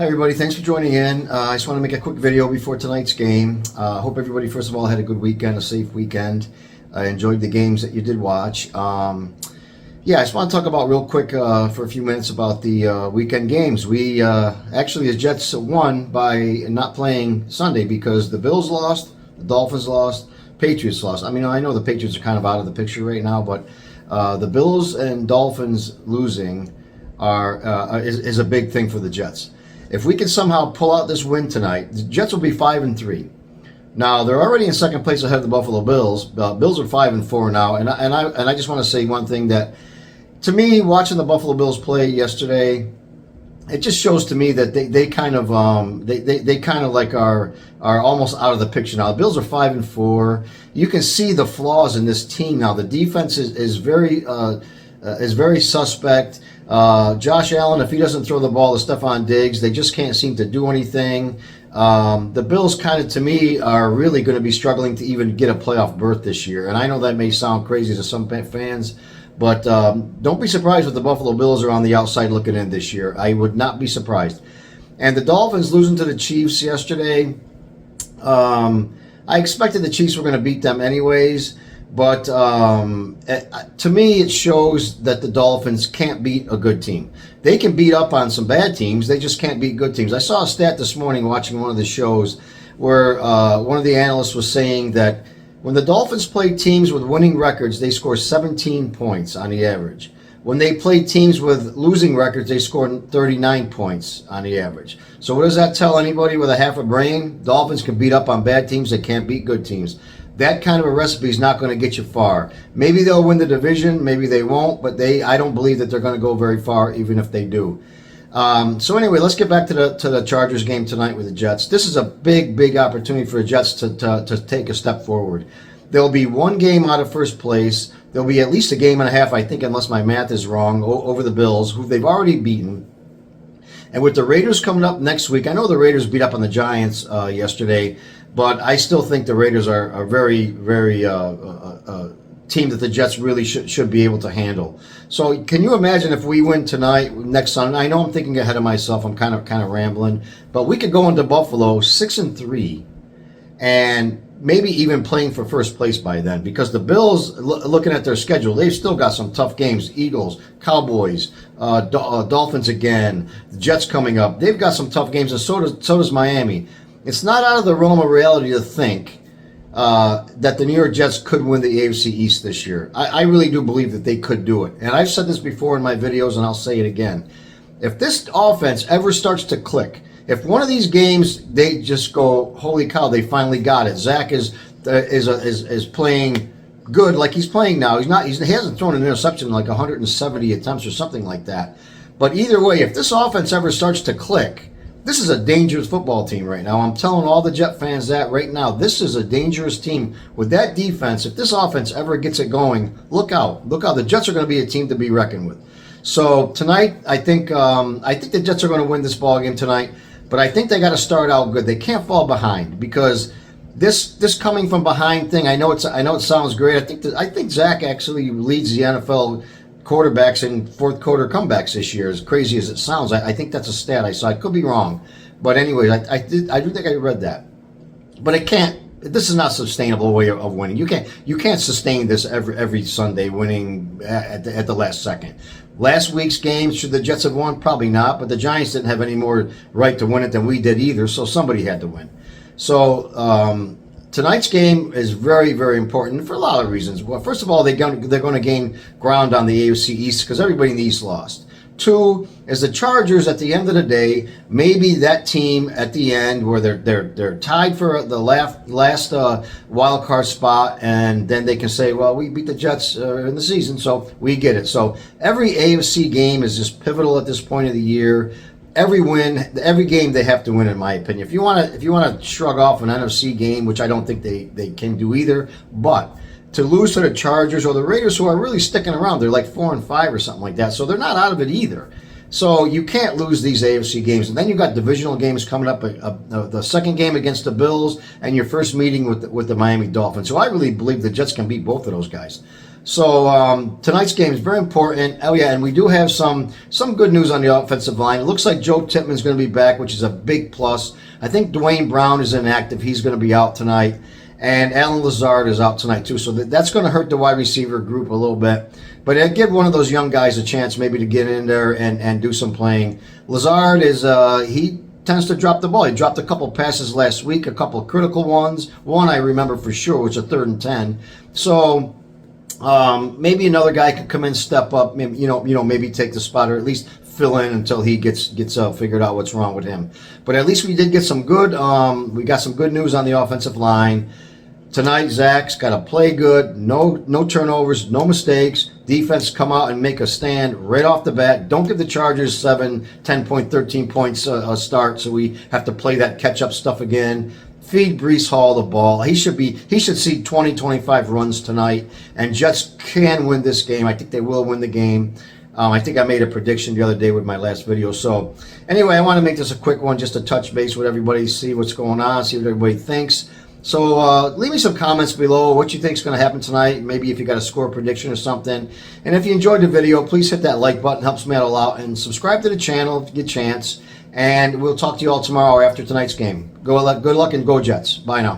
Hi everybody, thanks for joining in. I just want to make a quick video before tonight's game. Hope everybody, first of all, had a good weekend, a safe weekend. I enjoyed the games that you did watch. I just want to talk about real quick for a few minutes about the weekend games. We actually, the Jets won by not playing Sunday because the Bills lost, the Dolphins lost, Patriots lost. I mean, I know the Patriots are kind of out of the picture right now, but the Bills and Dolphins losing is a big thing for the Jets. If we can somehow pull out this win tonight, the Jets will be 5-3. Now they're already in second place ahead of the Buffalo Bills. Bills are 5-4 now, and I just want to say one thing that, to me, watching the Buffalo Bills play yesterday, it just shows to me that they kind of like are almost out of the picture now. The Bills are 5-4. You can see the flaws in this team now. The defense is very suspect. Josh Allen, if he doesn't throw the ball to Stephon Diggs, they just can't seem to do anything. The Bills kind of, to me, are really going to be struggling to even get a playoff berth this year. And I know that may sound crazy to some fans, but don't be surprised if the Buffalo Bills are on the outside looking in this year. I would not be surprised. And the Dolphins losing to the Chiefs yesterday, I expected the Chiefs were going to beat them anyways. But to me, it shows that the Dolphins can't beat a good team. They can beat up on some bad teams. They just can't beat good teams. I saw a stat this morning watching one of the shows where one of the analysts was saying that when the Dolphins play teams with winning records, they score 17 points on the average. When they play teams with losing records, they score 39 points on the average. So what does that tell anybody with a half a brain? Dolphins can beat up on bad teams. They can't beat good teams. That kind of a recipe is not going to get you far. Maybe they'll win the division, maybe they won't, but I don't believe that they're going to go very far, even if they do. So anyway, let's get back to the Chargers game tonight with the Jets. This is a big opportunity for the Jets to take a step forward. There'll be one game out of first place. There'll be at least a game and a half, I think, unless my math is wrong, over the Bills, who they've already beaten. And with the Raiders coming up next week, I know the Raiders beat up on the Giants yesterday, but I still think the Raiders are a very team that the Jets really should be able to handle. So can you imagine if we win tonight, next Sunday? I know I'm thinking ahead of myself. I'm kind of rambling, but we could go into Buffalo 6-3, and maybe even playing for first place by then, because the Bills, looking at their schedule, they've still got some tough games. Eagles, Cowboys, Dolphins again, the Jets coming up. They've got some tough games, and so does Miami. It's not out of the realm of reality to think that the New York Jets could win the AFC East this year. I really do believe that they could do it. And I've said this before in my videos, and I'll say it again. If this offense ever starts to click, if one of these games they just go, holy cow, they finally got it. Zach is playing good like he's playing now. He hasn't thrown an interception in like 170 attempts or something like that. But either way, if this offense ever starts to click, this is a dangerous football team right now. I'm telling all the Jet fans that right now. This is a dangerous team with that defense. If this offense ever gets it going, look out. Look out. The Jets are going to be a team to be reckoned with. So tonight, I think the Jets are going to win this ball game tonight. But I think they got to start out good. They can't fall behind, because this coming from behind thing, I know it sounds great. I think Zach actually leads the NFL quarterbacks in fourth quarter comebacks this year, as crazy as it sounds. I think that's a stat I saw. I could be wrong, but anyway, I do think I read that. But it can't. This is not a sustainable way of winning. You can't sustain this every Sunday, winning at the last second. Last week's game, should the Jets have won? Probably not, but the Giants didn't have any more right to win it than we did either, so somebody had to win. So tonight's game is very important for a lot of reasons. Well, first of all, they're going to gain ground on the AFC East because everybody in the East lost. Two is the Chargers at the end of the day, maybe that team at the end where they're tied for the last wild card spot, and then they can say, well, we beat the Jets in the season, so we get it. So every AFC game is just pivotal at this point of the year. Every game they have to win, in my opinion. If you want to shrug off an NFC game, which I don't think they can do either, but to lose to the Chargers or the Raiders, who are really sticking around, they're like 4-5 or something like that, so they're not out of it either. So you can't lose these AFC games. And then you've got divisional games coming up, the second game against the Bills and your first meeting with the Miami Dolphins. So I really believe the Jets can beat both of those guys. So tonight's game is very important. Oh yeah, and we do have some good news on the offensive line. It looks like Joe Tippmann's going to be back, which is a big plus. I think Dwayne Brown is inactive. He's going to be out tonight. And Alan Lazard is out tonight too. So that's going to hurt the wide receiver group a little bit. But it give one of those young guys a chance maybe to get in there and do some playing. Lazard is he tends to drop the ball. He dropped a couple passes last week, a couple of critical ones. One I remember for sure, which was a 3rd and 10. So maybe another guy could come in, step up, maybe, maybe take the spot or at least fill in until he gets figured out what's wrong with him. But at least we did get some good. We got some good news on the offensive line. Tonight, Zach's got to play good, no turnovers, no mistakes. Defense come out and make a stand right off the bat. Don't give the Chargers 7, 10 point, 13 points a start, so we have to play that catch-up stuff again. Feed Breece Hall the ball. He should see 20, 25 runs tonight, and Jets can win this game. I think they will win the game. I think I made a prediction the other day with my last video. So anyway, I want to make this a quick one just to touch base with everybody, see what's going on, see what everybody thinks. So leave me some comments below what you think is going to happen tonight. Maybe if you got a score prediction or something. And if you enjoyed the video, please hit that like button. Helps me out a lot. And subscribe to the channel if you get a chance. And we'll talk to you all tomorrow after tonight's game. Good luck and go Jets. Bye now.